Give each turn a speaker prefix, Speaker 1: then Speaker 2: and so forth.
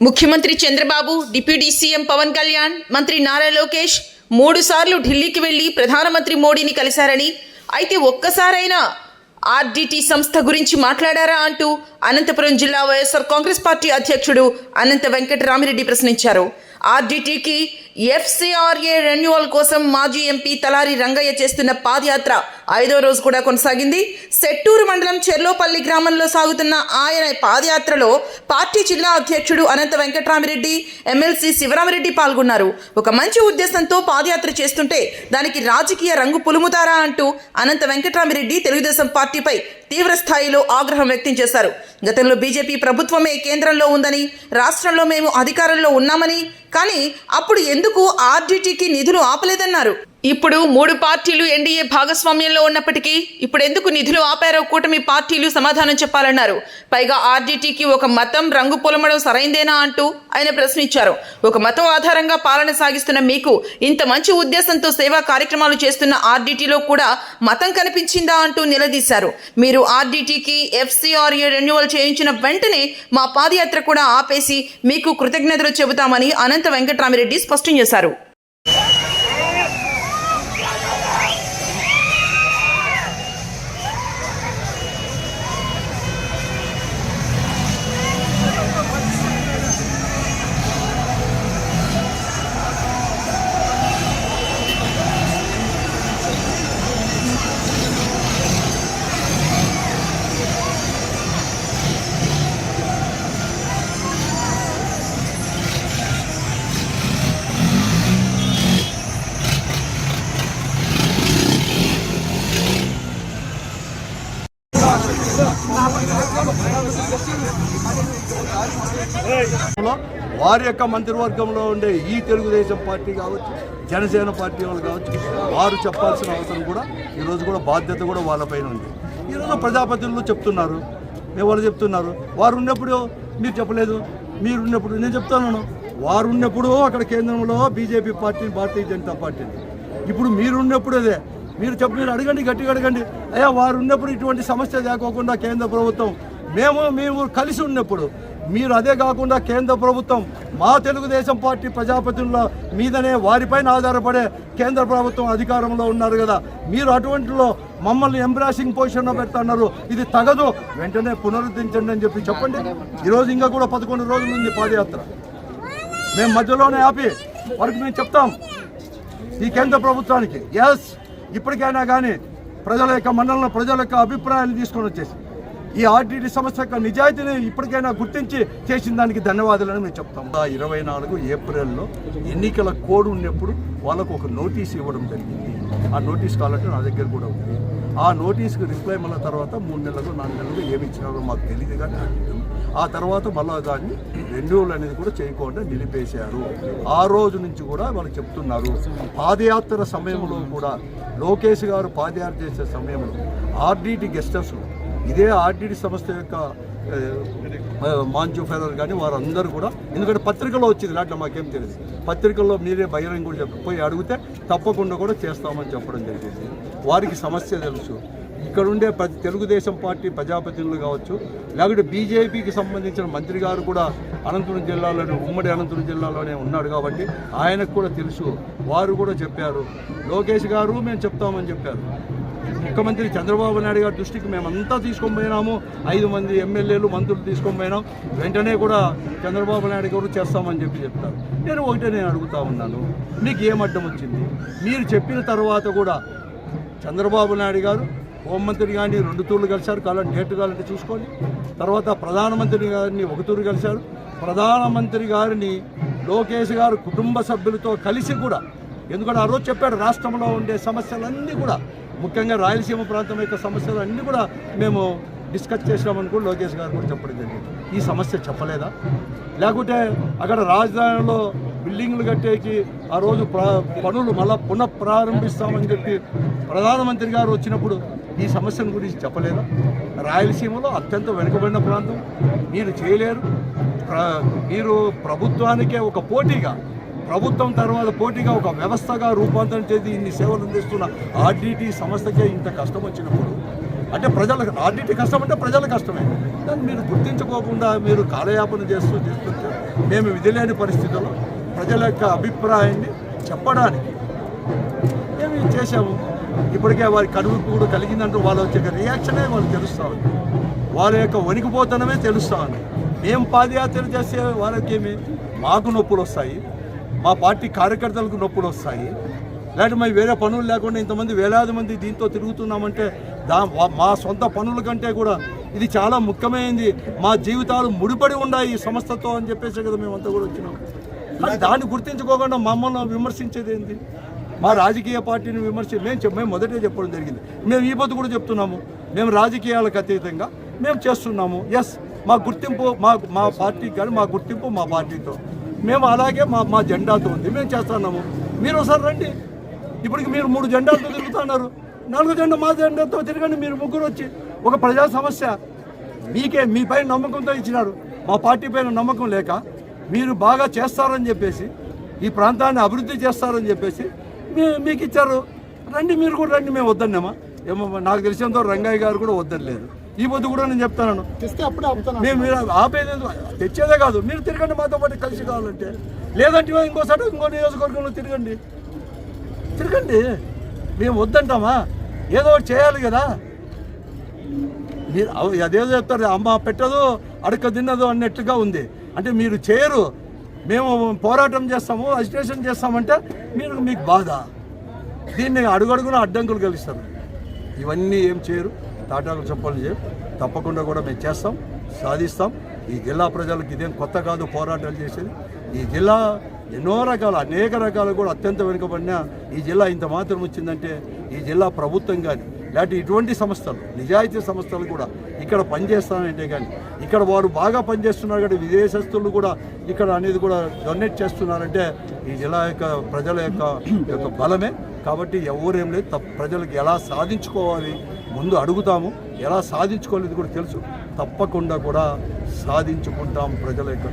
Speaker 1: ముఖ్యమంత్రి Chandrababu, deputy CM Pawan Kalyan, మంత్రి నారా లోకేష్ 3 సార్లు ఢిల్లీకి వెళ్లి ప్రధానమంత్రి మోడీని కలిశారని, అయితే ఒక్కసారైనా ఆర్డీటీ సంస్థ గురించి మాట్లాడారా అంటూ అనంతపురం జిల్లా వైఎస్ఆర్ కాంగ్రెస్ పార్టీ అధ్యక్షుడు అనంత వెంకటరామిరెడ్డి ప్రశ్నించారు. ఆర్డీటీకి ఎఫ్సీఆర్ఏ రెన్యువల్ కోసం మాజీ ఎంపీ తలారి రంగయ్య చేస్తున్న పాదయాత్ర 5వ రోజు కూడా కొనసాగింది. సెట్టూరు మండలం చెర్లోపల్లి గ్రామంలో సాగుతున్న ఆయన పాదయాత్రలో పార్టీ జిల్లా అధ్యక్షుడు అనంత వెంకటరామిరెడ్డి, ఎమ్మెల్సీ శివరామిరెడ్డి పాల్గొన్నారు. ఒక మంచి ఉద్దేశంతో పాదయాత్ర చేస్తుంటే దానికి రాజకీయ రంగు పులుముతారా అంటూ అనంత వెంకటరామిరెడ్డి తెలుగుదేశం పార్టీపై తీవ్ర స్థాయిలో ఆగ్రహం వ్యక్తం చేశారు. గతంలో బీజేపీ ప్రభుత్వమే కేంద్రంలో ఉందని, రాష్ట్రంలో మేము అధికారంలో ఉన్నామని, కానీ అప్పుడు ఎందుకు ఆర్డీటీకి నిధులు ఆపలేదన్నారు. ఇప్పుడు 3 పార్టీలు ఎన్డీఏ భాగస్వామ్యంలో ఉన్నప్పటికీ ఇప్పుడు ఎందుకు నిధులు ఆపారో కూటమి పార్టీలు సమాధానం చెప్పాలన్నారు. పైగా ఆర్డీటీకి ఒక మతం రంగు పొలమడం సరైందేనా అంటూ ఆయన ప్రశ్నించారు. ఒక మతం ఆధారంగా పాలన సాగిస్తున్న మీకు ఇంత మంచి ఉద్దేశంతో సేవా కార్యక్రమాలు చేస్తున్న ఆర్డీటీలో కూడా మతం కనిపించిందా అంటూ నిలదీశారు. మీరు ఆర్డీటీకి ఎఫ్సీఆర్ఏ రెన్యువల్ చేయించిన వెంటనే మా పాదయాత్ర కూడా ఆపేసి మీకు కృతజ్ఞతలు చెబుతామని అనంత వెంకటరామిరెడ్డి స్పష్టం చేశారు.
Speaker 2: వారి యొక్క మంత్రివర్గంలో ఉండే ఈ తెలుగుదేశం పార్టీ కావచ్చు, జనసేన పార్టీ వాళ్ళు కావచ్చు, వారు చెప్పాల్సిన అవసరం కూడా ఈరోజు కూడా బాధ్యత కూడా వాళ్ళపైన ఉంది. ఈరోజు ప్రజాప్రతినిధులు చెప్తున్నారు, ఎవరు చెప్తున్నారు, వారు ఉన్నప్పుడు మీరు చెప్పలేదు, మీరు ఉన్నప్పుడు నేను చెప్తున్నాను, వారు ఉన్నప్పుడు అక్కడ కేంద్రంలో బీజేపీ పార్టీని, భారతీయ జనతా పార్టీని, ఇప్పుడు మీరున్నప్పుడు అదే మీరు అడగండి, గట్టిగా అడగండి. అయ్యా వారు ఉన్నప్పుడు ఇటువంటి సమస్య లేకోకుండా కేంద్ర ప్రభుత్వం మేము కలిసి ఉన్నప్పుడు, మీరు అదే కాకుండా కేంద్ర ప్రభుత్వం మా తెలుగుదేశం పార్టీ ప్రజాప్రతినిధుల మీదనే వారిపైన ఆధారపడే కేంద్ర ప్రభుత్వం అధికారంలో ఉన్నారు కదా, మీరు అటువంటిలో మమ్మల్ని ఎంబ్రాసింగ్ పొజిషన్లో పెడుతున్నారు, ఇది తగదు, వెంటనే పునరుద్ధరించండి అని చెప్పండి. ఈరోజు ఇంకా కూడా 11 రోజుల ఉంది పాదయాత్ర. మేము మధ్యలోనే ఆపి వారికి మేము చెప్తాం ఈ కేంద్ర ప్రభుత్వానికి, ఎస్ ఇప్పటికైనా కానీ ప్రజల యొక్క మండలంలో ప్రజల యొక్క అభిప్రాయాన్ని తీసుకొని వచ్చేసి ఈ ఆర్డీటీ సమస్య యొక్క నిజాయితీని ఇప్పటికైనా గుర్తించి చేసిన దానికి ధన్యవాదాలని మేము చెప్తాం. 24 ఏప్రిల్లో ఎన్నికల కోడ్ ఉన్నప్పుడు వాళ్ళకు ఒక నోటీస్ ఇవ్వడం జరిగింది. ఆ నోటీస్ కావాలంటే నా దగ్గర కూడా ఉంది. ఆ నోటీస్కి రిప్లై మళ్ళీ తర్వాత 3 నెలలు 4 నెలలు ఏమి ఇచ్చినారో మాకు తెలియదు, కానీ ఆ తర్వాత మళ్ళీ దాన్ని రెన్యూవల్ అనేది కూడా చేయకుండా నిలిపేశారు. ఆ రోజు నుంచి కూడా వాళ్ళు చెప్తున్నారు. పాదయాత్ర సమయంలో కూడా లోకేష్ గారు పాదయాత్ర చేసే సమయంలో ఆర్డీటీ గెస్ట్ హౌస్లో ఇదే ఆర్డీటీ సంస్థ యొక్క మాంచు ఫెరర్ కానీ వారందరూ కూడా, ఎందుకంటే పత్రికలో వచ్చింది, ఇలాంటి మాకేం తెలియదు, పత్రికల్లో మీరే బహిరంగ కూడా పోయి అడిగితే తప్పకుండా కూడా చేస్తామని చెప్పడం జరిగింది. వారికి సమస్య తెలుసు. ఇక్కడ ఉండే తెలుగుదేశం పార్టీ ప్రజాప్రతినిధులు కావచ్చు, లేకపోతే బీజేపీకి సంబంధించిన మంత్రి గారు కూడా అనంతపురం జిల్లాలోనే, ఉమ్మడి అనంతపురం జిల్లాలోనే ఉన్నాడు కాబట్టి ఆయనకు కూడా తెలుసు. వారు కూడా చెప్పారు, లోకేష్ గారు మేము చెప్తామని చెప్పారు. ముఖ్యమంత్రి చంద్రబాబు నాయుడు గారి దృష్టికి మేమంతా తీసుకొని పోయినాము, 5 మంది ఎమ్మెల్యేలు మంత్రులు తీసుకొని పోయినాం, వెంటనే కూడా చంద్రబాబు నాయుడు గారు చేస్తామని చెప్తారు. నేను అడుగుతా ఉన్నాను, మీకు ఏం అడ్డం వచ్చింది? మీరు చెప్పిన తర్వాత కూడా చంద్రబాబు నాయుడు గారు హోంమంత్రి గారిని 2 తూర్లు కలిశారు, కావాలంటే డేట్ కావాలంటే చూసుకోండి. తర్వాత ప్రధానమంత్రి గారిని 1 తూరు కలిశారు. ప్రధానమంత్రి గారిని లోకేష్ గారు కుటుంబ సభ్యులతో కలిసి కూడా, ఎందుకంటే ఆ రోజు చెప్పాడు రాష్ట్రంలో ఉండే సమస్యలన్నీ కూడా, ముఖ్యంగా రాయలసీమ ప్రాంతం యొక్క సమస్యలు అన్నీ కూడా మేము డిస్కస్ చేసినామని కూడా లోకేష్ గారు కూడా చెప్పడం జరిగింది. ఈ సమస్య చెప్పలేదా? లేకుంటే అక్కడ రాజధానిలో బిల్డింగ్లు కట్టేకి ఆ రోజు పనులు మళ్ళా పునఃప్రారంభిస్తామని చెప్పి ప్రధానమంత్రి గారు వచ్చినప్పుడు ఈ సమస్యను గురించి చెప్పలేదా? రాయలసీమలో అత్యంత వెనుకబడిన ప్రాంతం, మీరు చేయలేరు. మీరు ప్రభుత్వానికే ఒక పోటీగా, ప్రభుత్వం తర్వాత పోటీగా ఒక వ్యవస్థగా రూపాంతరం చేసి ఇన్ని సేవలు అందిస్తున్న ఆర్డీటీ సంస్థకే ఇంత కష్టం వచ్చినప్పుడు, అంటే ప్రజలకు ఆర్డీటీ కష్టం అంటే ప్రజల కష్టమే, దాన్ని మీరు గుర్తించుకోకుండా మీరు కాలయాపన చేస్తుంటే మేము విధిలేని పరిస్థితుల్లో ప్రజల యొక్క అభిప్రాయాన్ని చెప్పడానికి మేము చేశాము. ఇప్పటికే వారి కడుపు కూడా కలిగిందంటూ వాళ్ళ వచ్చే రియాక్షనే వాళ్ళు తెలుస్తూ ఉంది, వాళ్ళ యొక్క వణికిపోతనమే తెలుస్తూ ఉంది. మేము పాదయాత్ర చేసే వాళ్ళకేమి మాకు నొప్పులు వస్తాయి, మా పార్టీ కార్యకర్తలకు నొప్పులు వస్తాయి, లేకపోతే మరి వేరే పనులు లేకుండా ఇంతమంది వేలాది మంది దీంతో తిరుగుతున్నామంటే మా సొంత పనుల కంటే కూడా ఇది చాలా ముఖ్యమైనది, మా జీవితాలు ముడిపడి ఉన్నాయి ఈ సంస్థతో అని చెప్పేసి కదా మేమంతా కూడా వచ్చినాం. దాన్ని గుర్తించుకోకుండా మమ్మల్ని విమర్శించేది ఏంటి? మా రాజకీయ పార్టీని మేము మొదటే చెప్పడం జరిగింది. మేము ఈ పొద్దు కూడా చెప్తున్నాము, మేము రాజకీయాలకు అతీతంగా మేము చేస్తున్నాము. ఎస్, మా గుర్తింపు మా పార్టీకి కానీ మా గుర్తింపు మా పార్టీతో, మేము అలాగే మా జెండాతో ఉంది, మేము చేస్తున్నాము. మీరు ఒకసారి రండి, ఇప్పటికి మీరు 3 జెండాలతో తిరుగుతున్నారు, 4వ జెండా మా జెండాతో తిరగండి. మీరు ముగ్గురు వచ్చి ఒక ప్రజా సమస్య మీ పైన నమ్మకంతో ఇచ్చినారు, మా పార్టీ పైన నమ్మకం లేక మీరు బాగా చేస్తారని చెప్పేసి, ఈ ప్రాంతాన్ని అభివృద్ధి చేస్తారని చెప్పేసి మీకు ఇచ్చారు. రండి, మీరు కూడా రండి. మేము వద్దన్నామా? ఏమో నాకు తెలిసినంత రంగయ్య గారు కూడా వద్దలేదు. ఈ పొద్దు కూడా నేను చెప్తాను, మేము మీరు ఆపేది తెచ్చేదే కాదు, మీరు తిరగండి మాతో పాటు కలిసి కావాలంటే. లేదంటే ఇంకోసారి ఇంకో నియోజకవర్గంలో తిరగండి. మేము వద్దంటామా? ఏదో ఒకటి చేయాలి కదా. మీరు అదేదో చెప్తారు, అమ్మ పెట్టదు అడక తిన్నదు అన్నట్టుగా ఉంది. అంటే మీరు చేయరు, మేము పోరాటం చేస్తాము, అజిటేషన్ చేస్తామంటే మీకు బాధ. దీన్ని అడుగడుగున అడ్డంకులు కలిస్తారు. ఇవన్నీ ఏం చేయరు, తాటాకు చెప్పాలని చేయరు. తప్పకుండా కూడా మేము చేస్తాం, సాధిస్తాం. ఈ జిల్లా ప్రజలకు ఇదేం కొత్త కాదు పోరాటాలు చేసేది. ఈ జిల్లా ఎన్నో రకాల అనేక రకాలు కూడా అత్యంత వెనుకబడిన ఈ జిల్లా ఇంత మాత్రం వచ్చిందంటే ఈ జిల్లా ప్రభుత్వం కానీ లేకపోతే ఇటువంటి సంస్థలు నిజాయితీ సంస్థలు కూడా ఇక్కడ పనిచేస్తానంటే కానీ ఇక్కడ వారు బాగా పనిచేస్తున్నారు కాబట్టి విదేశస్తులు కూడా ఇక్కడ అనేది కూడా డొనేట్ చేస్తున్నారంటే ఈ జిల్లా యొక్క ప్రజల యొక్క బలమే. కాబట్టి ఎవరేం లేదు, ప్రజలకు ఎలా సాధించుకోవాలి ముందు అడుగుతాము, ఎలా సాధించుకోలేదు కూడా తెలుసు. తప్పకుండా కూడా సాధించుకుంటాం ప్రజల యొక్క